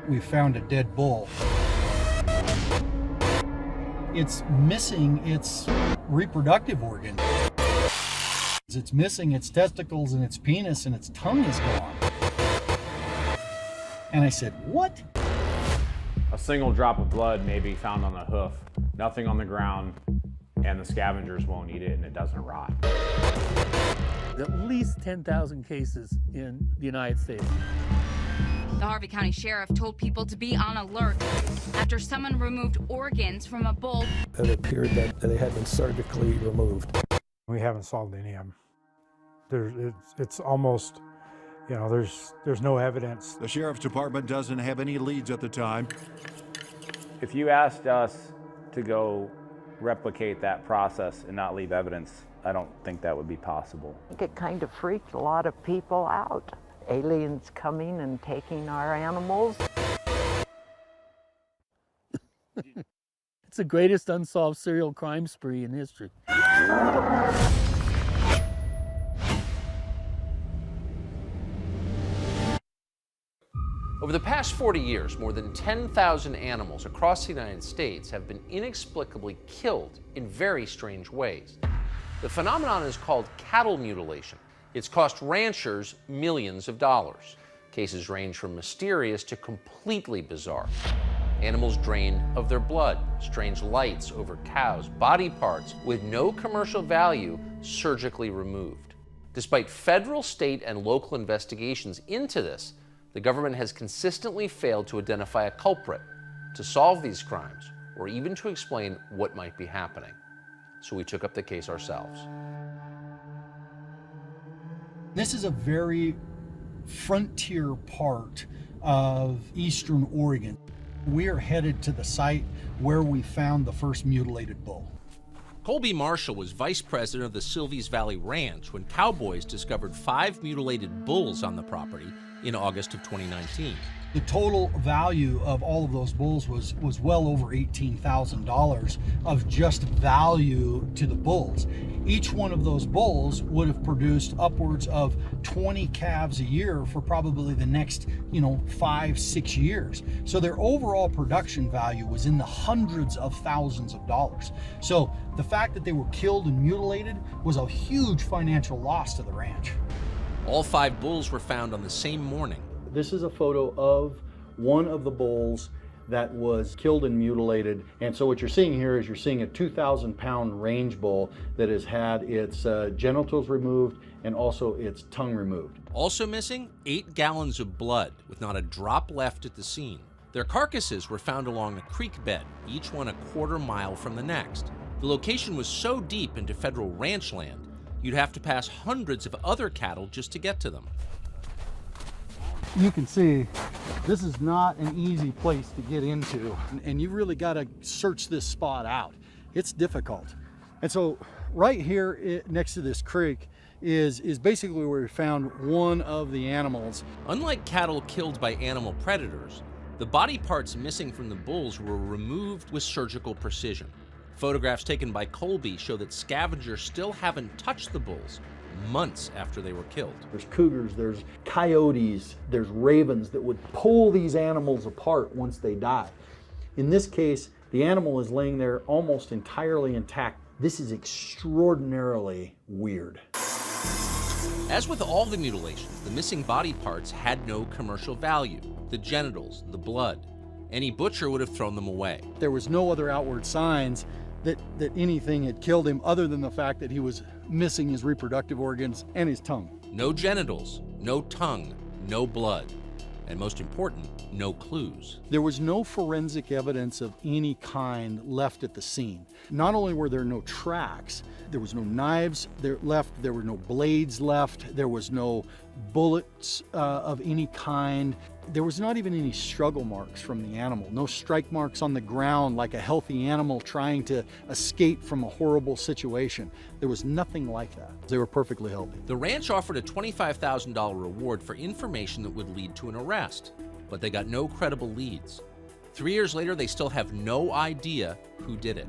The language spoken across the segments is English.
we found a dead bull. It's missing its reproductive organ. It's missing its testicles and its penis, and its tongue is gone. And I said, what? A single drop of blood may be found on the hoof, nothing on the ground, and the scavengers won't eat it and it doesn't rot. At least 10,000 cases in the United States. The Harvey County Sheriff told people to be on alert after someone removed organs from a bull. It appeared that they had been surgically removed. We haven't solved any of them. It's almost, you know, there's no evidence. The Sheriff's Department doesn't have any leads at the time. If you asked us to go replicate that process and not leave evidence, I don't think that would be possible. I think it kind of freaked a lot of people out. Aliens coming and taking our animals. It's the greatest unsolved serial crime spree in history. Over the past 40 years, more than 10,000 animals across the United States have been inexplicably killed in very strange ways. The phenomenon is called cattle mutilation. It's cost ranchers millions of dollars. Cases range from mysterious to completely bizarre. Animals drained of their blood, strange lights over cows, body parts with no commercial value surgically removed. Despite federal, state, and local investigations into this, the government has consistently failed to identify a culprit, to solve these crimes, or even to explain what might be happening. So we took up the case ourselves. This is a very frontier part of eastern Oregon. We are headed to the site where we found the first mutilated bull. Colby Marshall was vice president of the Sylvies Valley Ranch when cowboys discovered 5 mutilated bulls on the property in August of 2019. The total value of all of those bulls was well over $18,000 of just value to the bulls. Each one of those bulls would have produced upwards of 20 calves a year for probably the next, 5-6 years. So their overall production value was in the hundreds of thousands of dollars. So the fact that they were killed and mutilated was a huge financial loss to the ranch. All 5 bulls were found on the same morning. This is a photo of one of the bulls that was killed and mutilated. And so what you're seeing here is you're seeing a 2,000-pound range bull that has had its genitals removed and also its tongue removed. Also missing, 8 gallons of blood, with not a drop left at the scene. Their carcasses were found along a creek bed, each one a quarter mile from the next. The location was so deep into federal ranch land, you'd have to pass hundreds of other cattle just to get to them. You can see this is not an easy place to get into, and you really got to search this spot out. It's difficult. And so right here next to this creek is basically where we found one of the animals. Unlike cattle killed by animal predators, the body parts missing from the bulls were removed with surgical precision. Photographs taken by Colby show that scavengers still haven't touched the bulls months after they were killed. There's cougars, there's coyotes, there's ravens that would pull these animals apart once they die. In this case, the animal is laying there almost entirely intact. This is extraordinarily weird. As with all the mutilations, the missing body parts had no commercial value. The genitals, the blood. Any butcher would have thrown them away. There was no other outward signs that anything had killed him other than the fact that he was missing his reproductive organs and his tongue. No genitals, no tongue, no blood, and most important, no clues. There was no forensic evidence of any kind left at the scene. Not only were there no tracks, there was no knives left, there were no blades left, there was no bullets of any kind. There was not even any struggle marks from the animal, no strike marks on the ground like a healthy animal trying to escape from a horrible situation. There was nothing like that. They were perfectly healthy. The ranch offered a $25,000 reward for information that would lead to an arrest, but they got no credible leads. 3 years later, they still have no idea who did it.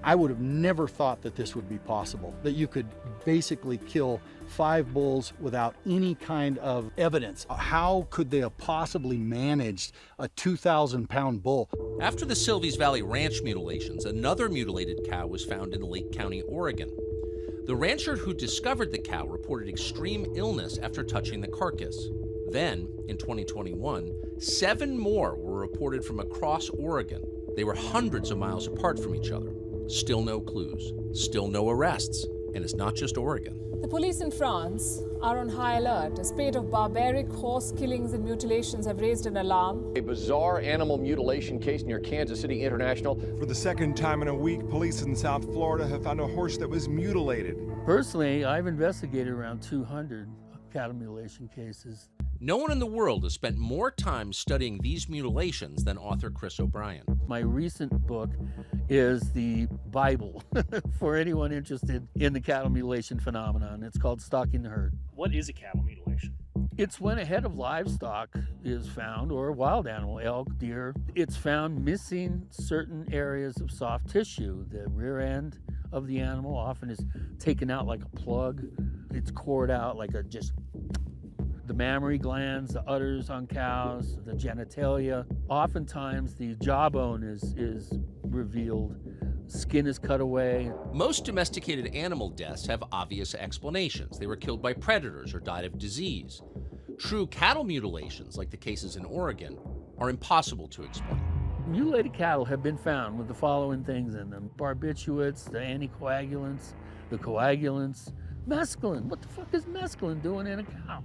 I would have never thought that this would be possible, that you could basically kill 5 bulls without any kind of evidence. How could they have possibly managed a 2,000-pound bull? After the Silvies Valley Ranch mutilations, another mutilated cow was found in Lake County, Oregon. The rancher who discovered the cow reported extreme illness after touching the carcass. Then, in 2021, 7 more were reported from across Oregon. They were hundreds of miles apart from each other. Still no clues, still no arrests, and it's not just Oregon. The police in France are on high alert. A spate of barbaric horse killings and mutilations have raised an alarm. A bizarre animal mutilation case near Kansas City International. For the second time in a week, police in South Florida have found a horse that was mutilated. Personally, I've investigated around 200 cattle mutilation cases. No one in the world has spent more time studying these mutilations than author Chris O'Brien. My recent book is the Bible for anyone interested in the cattle mutilation phenomenon. It's called Stalking the Herd. What is a cattle mutilation? It's when a head of livestock is found, or a wild animal, elk, deer. It's found missing certain areas of soft tissue. The rear end of the animal often is taken out like a plug. It's cored out like the mammary glands, the udders on cows, the genitalia. Oftentimes the jawbone is revealed, skin is cut away. Most domesticated animal deaths have obvious explanations. They were killed by predators or died of disease. True cattle mutilations, like the cases in Oregon, are impossible to explain. Mutilated cattle have been found with the following things in them: barbiturates, the anticoagulants, the coagulants, mescaline. What the fuck is mescaline doing in a cow?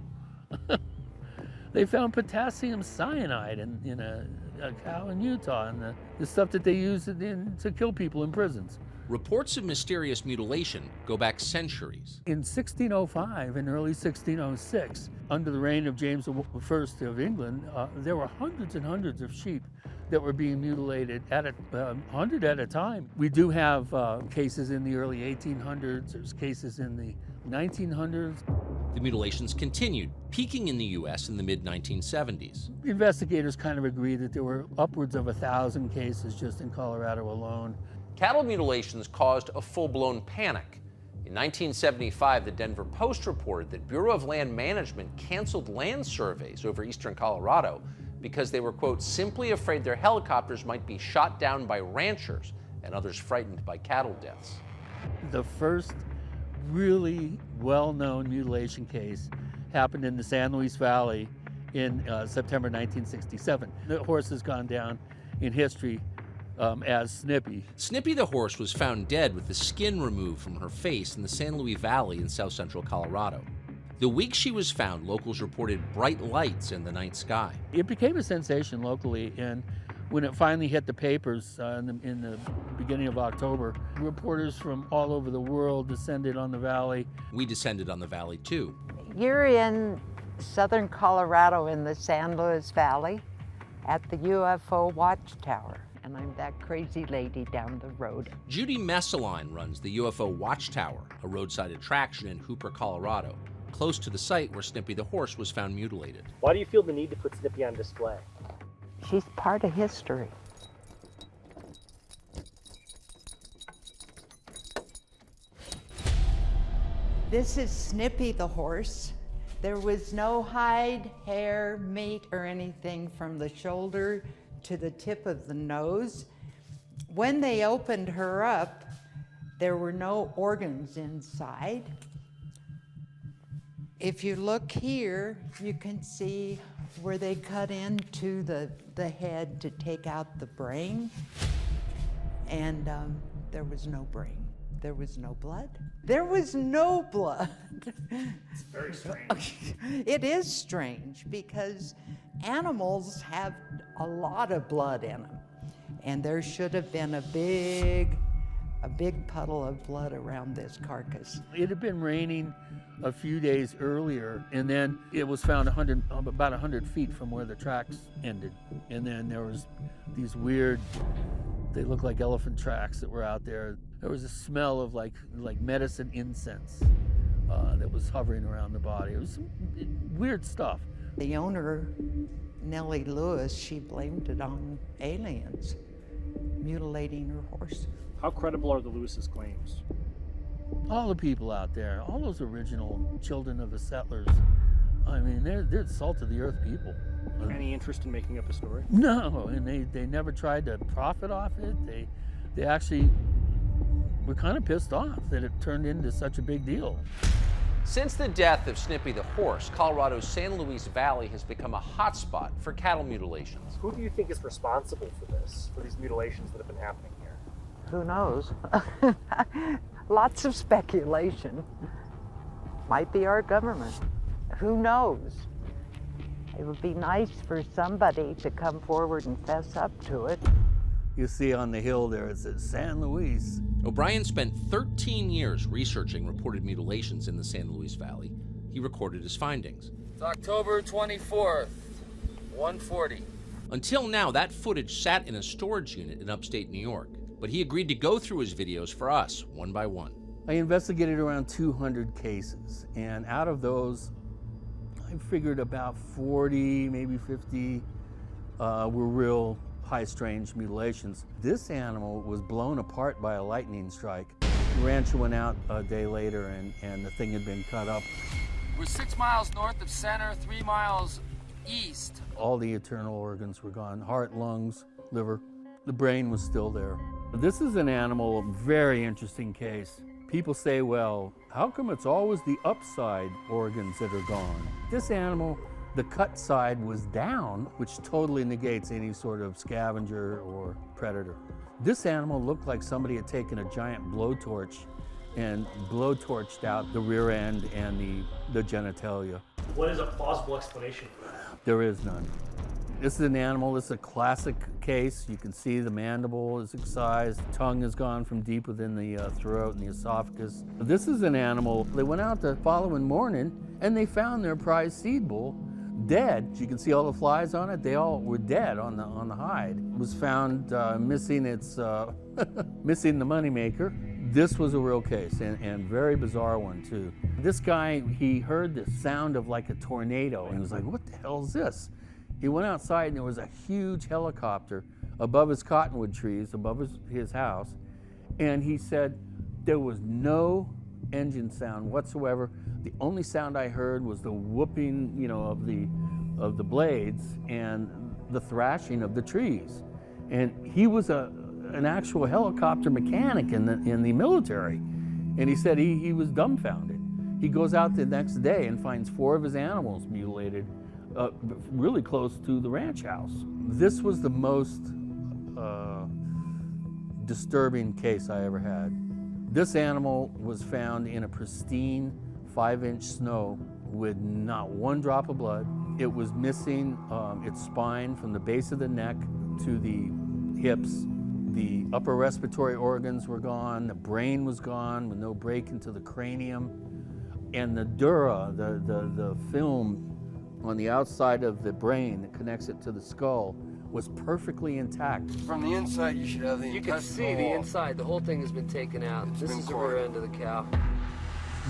They found potassium cyanide in a cow in Utah, and the stuff that they use to kill people in prisons. Reports of mysterious mutilation go back centuries. In 1605 and early 1606, under the reign of James I of England, there were hundreds and hundreds of sheep that were being mutilated at 100 at a time. We do have cases in the early 1800s, there's cases in the 1900s. The mutilations continued, peaking in the U.S. in the mid-1970s. Investigators kind of agree that there were upwards of 1,000 cases just in Colorado alone. Cattle mutilations caused a full-blown panic. In 1975, the Denver Post reported that Bureau of Land Management canceled land surveys over eastern Colorado because they were, quote, simply afraid their helicopters might be shot down by ranchers and others frightened by cattle deaths. The first really well-known mutilation case happened in the San Luis Valley in September 1967. The horse has gone down in history as Snippy. Snippy the horse was found dead with the skin removed from her face in the San Luis Valley in south central Colorado. The week she was found, locals reported bright lights in the night sky. It became a sensation locally, and when it finally hit the papers in the beginning of October, reporters from all over the world descended on the valley. We descended on the valley too. You're in southern Colorado in the San Luis Valley at the UFO Watchtower, and I'm that crazy lady down the road. Judy Messaline runs the UFO Watchtower, a roadside attraction in Hooper, Colorado, close to the site where Snippy the horse was found mutilated. Why do you feel the need to put Snippy on display? She's part of history. This is Snippy the horse. There was no hide, hair, meat, or anything from the shoulder to the tip of the nose. When they opened her up, there were no organs inside. If you look here, you can see where they cut into the head to take out the brain, and there was no brain. There was no blood. There was no blood. It's very strange. It is strange because animals have a lot of blood in them, and there should have been a big puddle of blood around this carcass. It had been raining a few days earlier, and then it was found about 100 feet from where the tracks ended. And then there was these weird, they look like elephant tracks that were out there. There was a smell of like medicine incense that was hovering around the body. It was some weird stuff. The owner, Nellie Lewis, she blamed it on aliens mutilating her horse. How credible are the Lewis's claims? All the people out there, all those original children of the settlers, I mean, they're salt of the earth people. Any interest in making up a story? No, and they never tried to profit off it. They actually were kind of pissed off that it turned into such a big deal. Since the death of Snippy the horse, Colorado's San Luis Valley has become a hotspot for cattle mutilations. Who do you think is responsible for this, for these mutilations that have been happening here? Who knows? Lots of speculation. Might be our government. Who knows? It would be nice for somebody to come forward and fess up to it. You see on the hill there, it says San Luis. O'Brien spent 13 years researching reported mutilations in the San Luis Valley. He recorded his findings. It's October 24th, 1:40. Until now, that footage sat in a storage unit in upstate New York, but he agreed to go through his videos for us, one by one. I investigated around 200 cases, and out of those, I figured about 40, maybe 50 were real high-strange mutilations. This animal was blown apart by a lightning strike. The rancher went out a day later, and the thing had been cut up. We're 6 miles north of center, 3 miles east. All the internal organs were gone, heart, lungs, liver. The brain was still there. This is an animal, a very interesting case. People say, well, how come it's always the upside organs that are gone? This animal, the cut side was down, which totally negates any sort of scavenger or predator. This animal looked like somebody had taken a giant blowtorch and blowtorched out the rear end and the genitalia. What is a plausible explanation for that? There is none. This is an animal, this is a classic case. You can see the mandible is excised, tongue has gone from deep within the throat and the esophagus. This is an animal, they went out the following morning and they found their prize seed bull dead. You can see all the flies on it, they all were dead on the hide. It was found missing its, missing the moneymaker. This was a real case and very bizarre one too. This guy, he heard the sound of like a tornado and he was like, what the hell is this? He went outside and there was a huge helicopter above his cottonwood trees, above his house, and he said there was no engine sound whatsoever. The only sound I heard was the whooping, you know, of the blades and the thrashing of the trees. And he was an actual helicopter mechanic in the military, and he said he was dumbfounded. He goes out the next day and finds 4 of his animals mutilated. Really close to the ranch house. This was the most disturbing case I ever had. This animal was found in a pristine 5-inch snow with not one drop of blood. It was missing its spine from the base of the neck to the hips. The upper respiratory organs were gone. The brain was gone with no break into the cranium. And the dura, the film on the outside of the brain that connects it to the skull, was perfectly intact. From the inside, you should have the You can see the inside. The whole thing has been taken out. This is the rear end of the cow.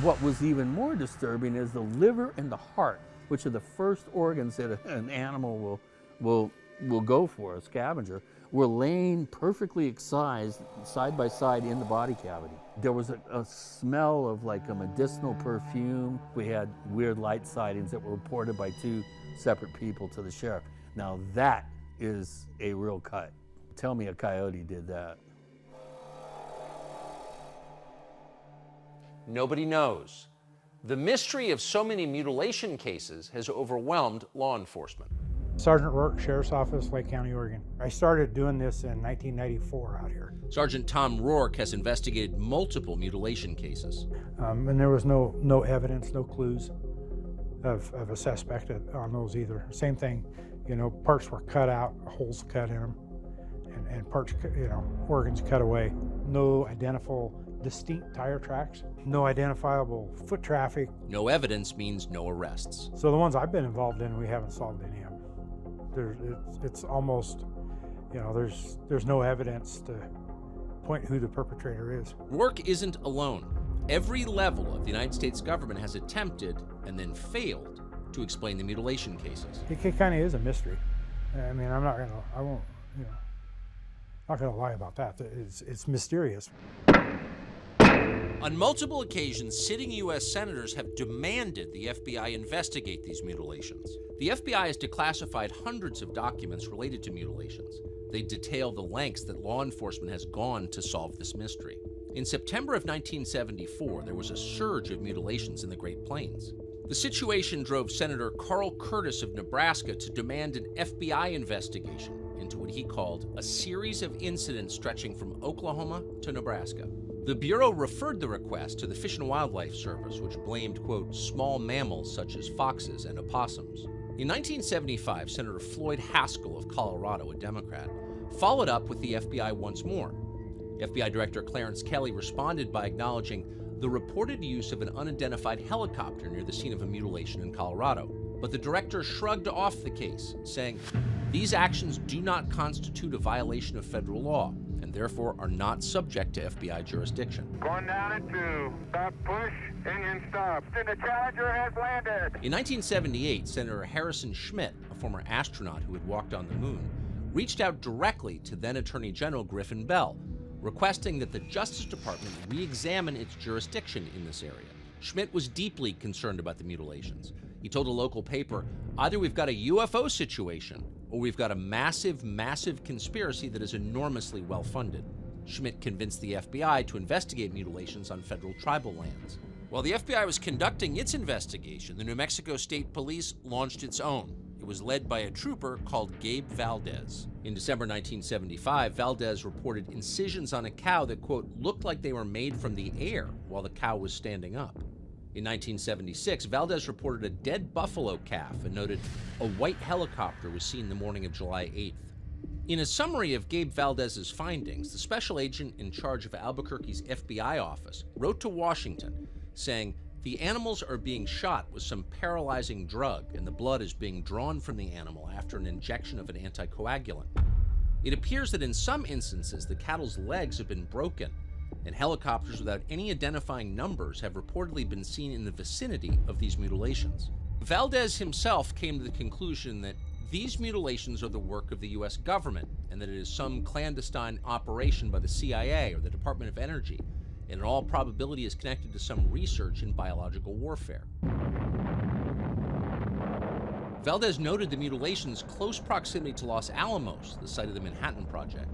What was even more disturbing is the liver and the heart, which are the first organs that an animal will go for, a scavenger, were laying perfectly excised side by side in the body cavity. There was a smell of like a medicinal perfume. We had weird light sightings that were reported by 2 separate people to the sheriff. Now that is a real cut. Tell me a coyote did that. Nobody knows. The mystery of so many mutilation cases has overwhelmed law enforcement. Sergeant Rourke, Sheriff's Office, Lake County, Oregon. I started doing this in 1994 out here. Sergeant Tom Rourke has investigated multiple mutilation cases. And there was no evidence, no clues of a suspect on those either. Same thing, you know, parts were cut out, holes cut in them, and parts, you know, organs cut away. No identifiable distinct tire tracks, no identifiable foot traffic. No evidence means no arrests. So the ones I've been involved in, we haven't solved any of them. It's almost, you know, there's no evidence to point who the perpetrator is. Rourke isn't alone. Every level of the United States government has attempted and then failed to explain the mutilation cases. It kind of is a mystery. I mean, I won't, you know. Not going to lie about that. It's mysterious. On multiple occasions, sitting U.S. senators have demanded the FBI investigate these mutilations. The FBI has declassified hundreds of documents related to mutilations. They detail the lengths that law enforcement has gone to solve this mystery. In September of 1974, there was a surge of mutilations in the Great Plains. The situation drove Senator Carl Curtis of Nebraska to demand an FBI investigation into what he called a series of incidents stretching from Oklahoma to Nebraska. The Bureau referred the request to the Fish and Wildlife Service, which blamed, quote, small mammals such as foxes and opossums. In 1975, Senator Floyd Haskell of Colorado, a Democrat, followed up with the FBI once more. FBI Director Clarence Kelly responded by acknowledging the reported use of an unidentified helicopter near the scene of a mutilation in Colorado. But the director shrugged off the case, saying, these actions do not constitute a violation of federal law, and therefore are not subject to FBI jurisdiction. Going down at 2. Stop, push, engine stop. And the Challenger has landed. In 1978, Senator Harrison Schmitt, a former astronaut who had walked on the moon, reached out directly to then Attorney General Griffin Bell, requesting that the Justice Department re-examine its jurisdiction in this area. Schmitt was deeply concerned about the mutilations. He told a local paper, either we've got a UFO situation, or we've got a massive, massive conspiracy that is enormously well-funded. Schmitt convinced the FBI to investigate mutilations on federal tribal lands. While the FBI was conducting its investigation, the New Mexico State Police launched its own. It was led by a trooper called Gabe Valdez. In December 1975, Valdez reported incisions on a cow that, quote, looked like they were made from the air while the cow was standing up. In 1976, Valdez reported a dead buffalo calf and noted a white helicopter was seen the morning of July 8th. In a summary of Gabe Valdez's findings, the special agent in charge of Albuquerque's FBI office wrote to Washington saying, the animals are being shot with some paralyzing drug and the blood is being drawn from the animal after an injection of an anticoagulant. It appears that in some instances the cattle's legs have been broken and helicopters without any identifying numbers have reportedly been seen in the vicinity of these mutilations. Valdez himself came to the conclusion that these mutilations are the work of the U.S. government and that it is some clandestine operation by the CIA or the Department of Energy, and in all probability is connected to some research in biological warfare. Valdez noted the mutilations' close proximity to Los Alamos, the site of the Manhattan Project.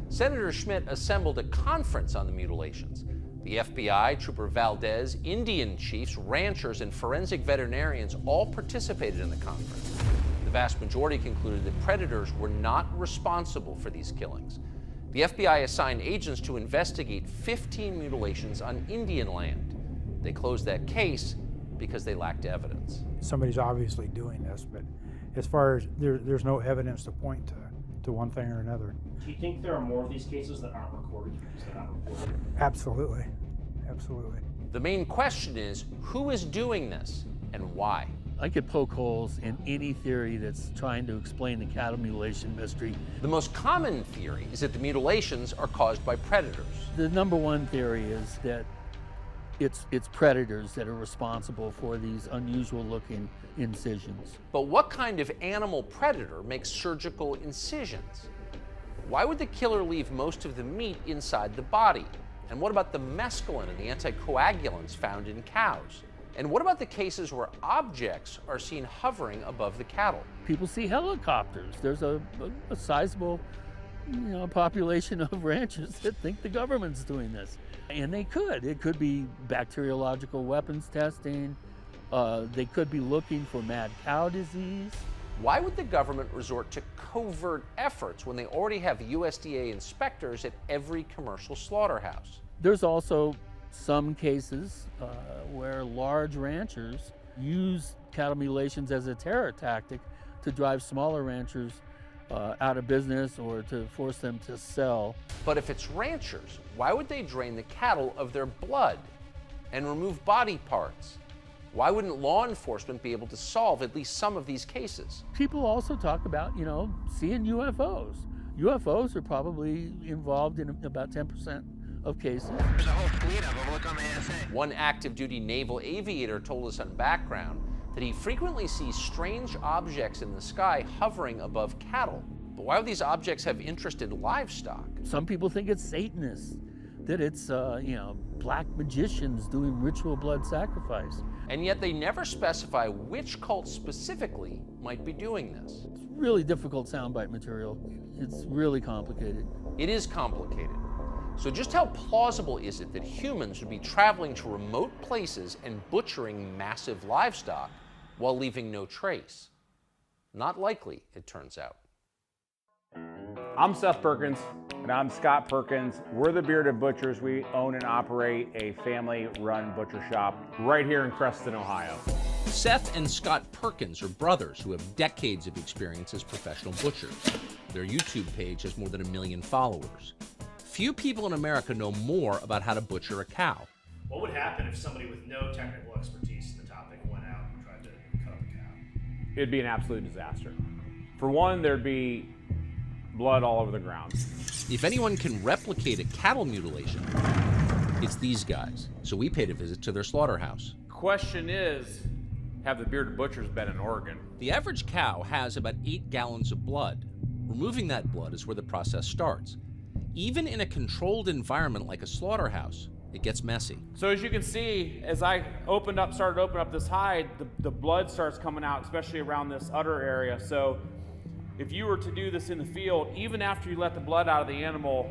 Senator Schmitt assembled a conference on the mutilations. The FBI, Trooper Valdez, Indian chiefs, ranchers, and forensic veterinarians all participated in the conference. The vast majority concluded that predators were not responsible for these killings. The FBI assigned agents to investigate 15 mutilations on Indian land. They closed that case because they lacked evidence. Somebody's obviously doing this, but as far as there's no evidence to point to one thing or another. Do you think there are more of these cases that aren't recorded? Absolutely. Absolutely. The main question is, who is doing this and why? I could poke holes in any theory that's trying to explain the cattle mutilation mystery. The most common theory is that the mutilations are caused by predators. The number one theory is that it's predators that are responsible for these unusual looking incisions. But what kind of animal predator makes surgical incisions? Why would the killer leave most of the meat inside the body? And what about the mescaline and the anticoagulants found in cows? And what about the cases where objects are seen hovering above the cattle? People see helicopters. There's a sizable population of ranchers that think the government's doing this. And they could. It could be bacteriological weapons testing. They could be looking for mad cow disease. Why would the government resort to covert efforts when they already have USDA inspectors at every commercial slaughterhouse? There's also some cases where large ranchers use cattle mutilations as a terror tactic to drive smaller ranchers out of business or to force them to sell. But if it's ranchers, why would they drain the cattle of their blood and remove body parts? Why wouldn't law enforcement be able to solve at least some of these cases? People also talk about, seeing UFOs. UFOs are probably involved in about 10% of cases. There's a whole fleet of them. Look on the ASA. One active duty naval aviator told us on Background that he frequently sees strange objects in the sky hovering above cattle. But why would these objects have interest in livestock? Some people think it's Satanists, that it's, black magicians doing ritual blood sacrifice. And yet they never specify which cult specifically might be doing this. It's really difficult soundbite material. It's really complicated. It is complicated. So just how plausible is it that humans would be traveling to remote places and butchering massive livestock while leaving no trace? Not likely, it turns out. I'm Seth Perkins. And I'm Scott Perkins. We're the Bearded Butchers. We own and operate a family-run butcher shop right here in Creston, Ohio. Seth and Scott Perkins are brothers who have decades of experience as professional butchers. Their YouTube page has more than 1 million followers. Few people in America know more about how to butcher a cow. What would happen if somebody with no technical expertise in the topic went out and tried to cut up a cow? It'd be an absolute disaster. For one, there'd be blood all over the ground. If anyone can replicate a cattle mutilation, it's these guys. So we paid a visit to their slaughterhouse. Question is, have the Bearded Butchers been in Oregon? The average cow has about 8 gallons of blood. Removing that blood is where the process starts. Even in a controlled environment like a slaughterhouse, it gets messy. So as you can see, as I started to open up this hide, the blood starts coming out, especially around this udder area. So if you were to do this in the field, even after you let the blood out of the animal,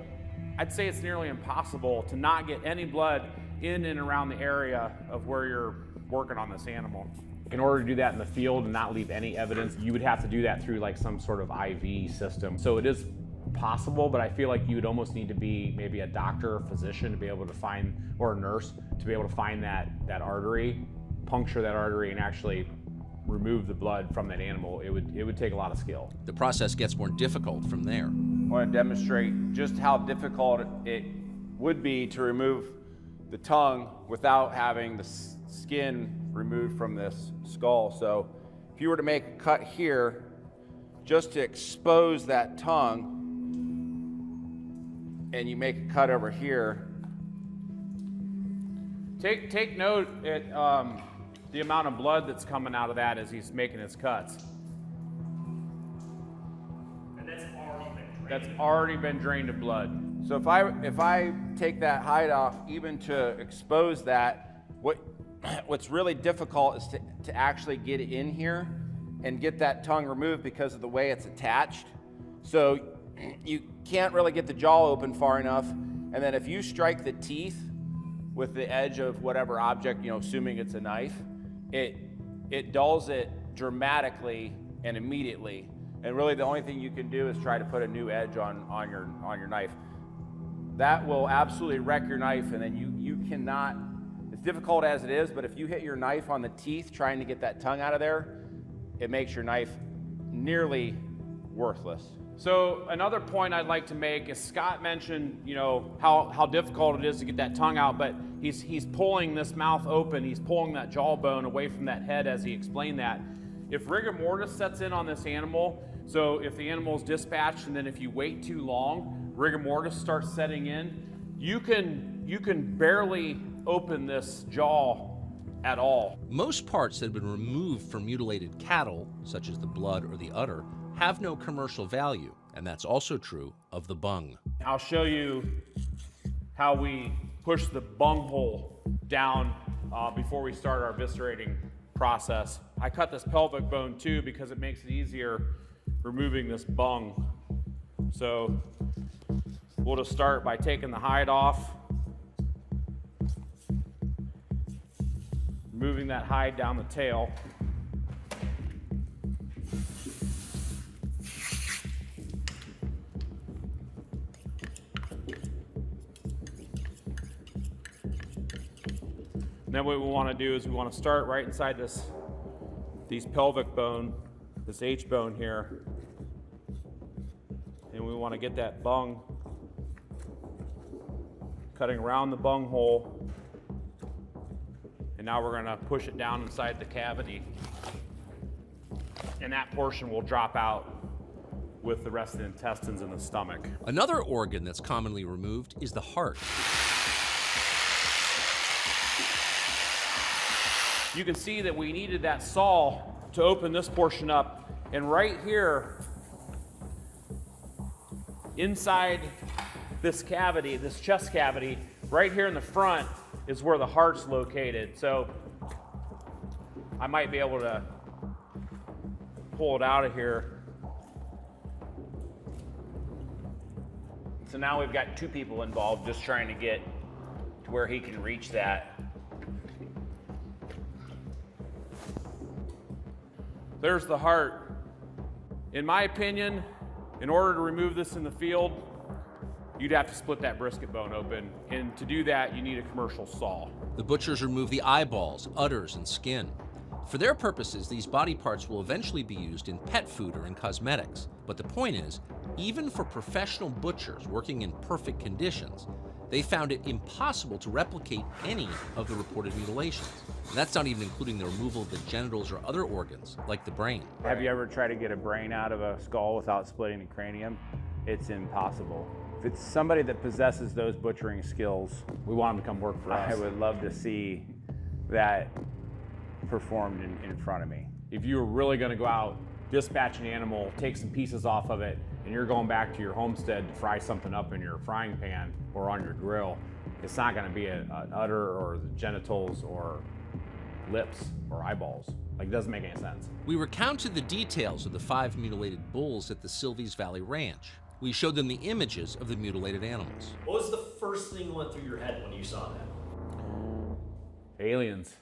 I'd say it's nearly impossible to not get any blood in and around the area of where you're working on this animal. In order to do that in the field and not leave any evidence, you would have to do that through like some sort of IV system. So it is possible, but I feel like you would almost need to be maybe a doctor or physician to be able to find, or a nurse, to be able to find that artery, puncture that artery, and actually remove the blood from that animal. It would take a lot of skill. The process gets more difficult from there. I want to demonstrate just how difficult it would be to remove the tongue without having the skin removed from this skull. So if you were to make a cut here, just to expose that tongue, and you make a cut over here, take note at the amount of blood that's coming out of that as he's making his cuts. And that's already been drained. That's already been drained of blood. So if I take that hide off, even to expose that, what's really difficult is to actually get it in here and get that tongue removed because of the way it's attached. So you can't really get the jaw open far enough. And then if you strike the teeth with the edge of whatever object, assuming it's a knife, it dulls it dramatically and immediately. And really the only thing you can do is try to put a new edge on your knife. That will absolutely wreck your knife, and then you cannot, it's difficult as it is, but if you hit your knife on the teeth trying to get that tongue out of there, it makes your knife nearly worthless. So another point I'd like to make is Scott mentioned, how difficult it is to get that tongue out, but he's pulling this mouth open, he's pulling that jawbone away from that head as he explained that. If rigor mortis sets in on this animal, so if the animal is dispatched and then if you wait too long, rigor mortis starts setting in, you can barely open this jaw at all. Most parts that have been removed from mutilated cattle, such as the blood or the udder, have no commercial value, and that's also true of the bung. I'll show you how we push the bung hole down before we start our eviscerating process. I cut this pelvic bone too because it makes it easier removing this bung. So we'll just start by taking the hide off, moving that hide down the tail. Then what we want to do is we want to start right inside these pelvic bone, this H bone here, and we want to get that bung, cutting around the bung hole, and now we're going to push it down inside the cavity, and that portion will drop out with the rest of the intestines in the stomach. Another organ that's commonly removed is the heart. you can see that we needed that saw to open this portion up. And right here, inside this cavity, this chest cavity, right here in the front is where the heart's located. So I might be able to pull it out of here. So now we've got two people involved just trying to get to where he can reach that. There's the heart. In my opinion, in order to remove this in the field, you'd have to split that brisket bone open. And to do that, you need a commercial saw. The butchers remove the eyeballs, udders, and skin. For their purposes, these body parts will eventually be used in pet food or in cosmetics. But the point is, even for professional butchers working in perfect conditions, they found it impossible to replicate any of the reported mutilations. And that's not even including the removal of the genitals or other organs, like the brain. Have you ever tried to get a brain out of a skull without splitting the cranium? It's impossible. If it's somebody that possesses those butchering skills, we want them to come work for us. I would love to see that performed in front of me. If you were really going to go out, dispatch an animal, take some pieces off of it, and you're going back to your homestead to fry something up in your frying pan or on your grill, it's not going to be an udder or the genitals or lips or eyeballs. Like, it doesn't make any sense. We recounted the details of the 5 mutilated bulls at the Silvies Valley Ranch. We showed them the images of the mutilated animals. What was the first thing that went through your head when you saw that? Aliens.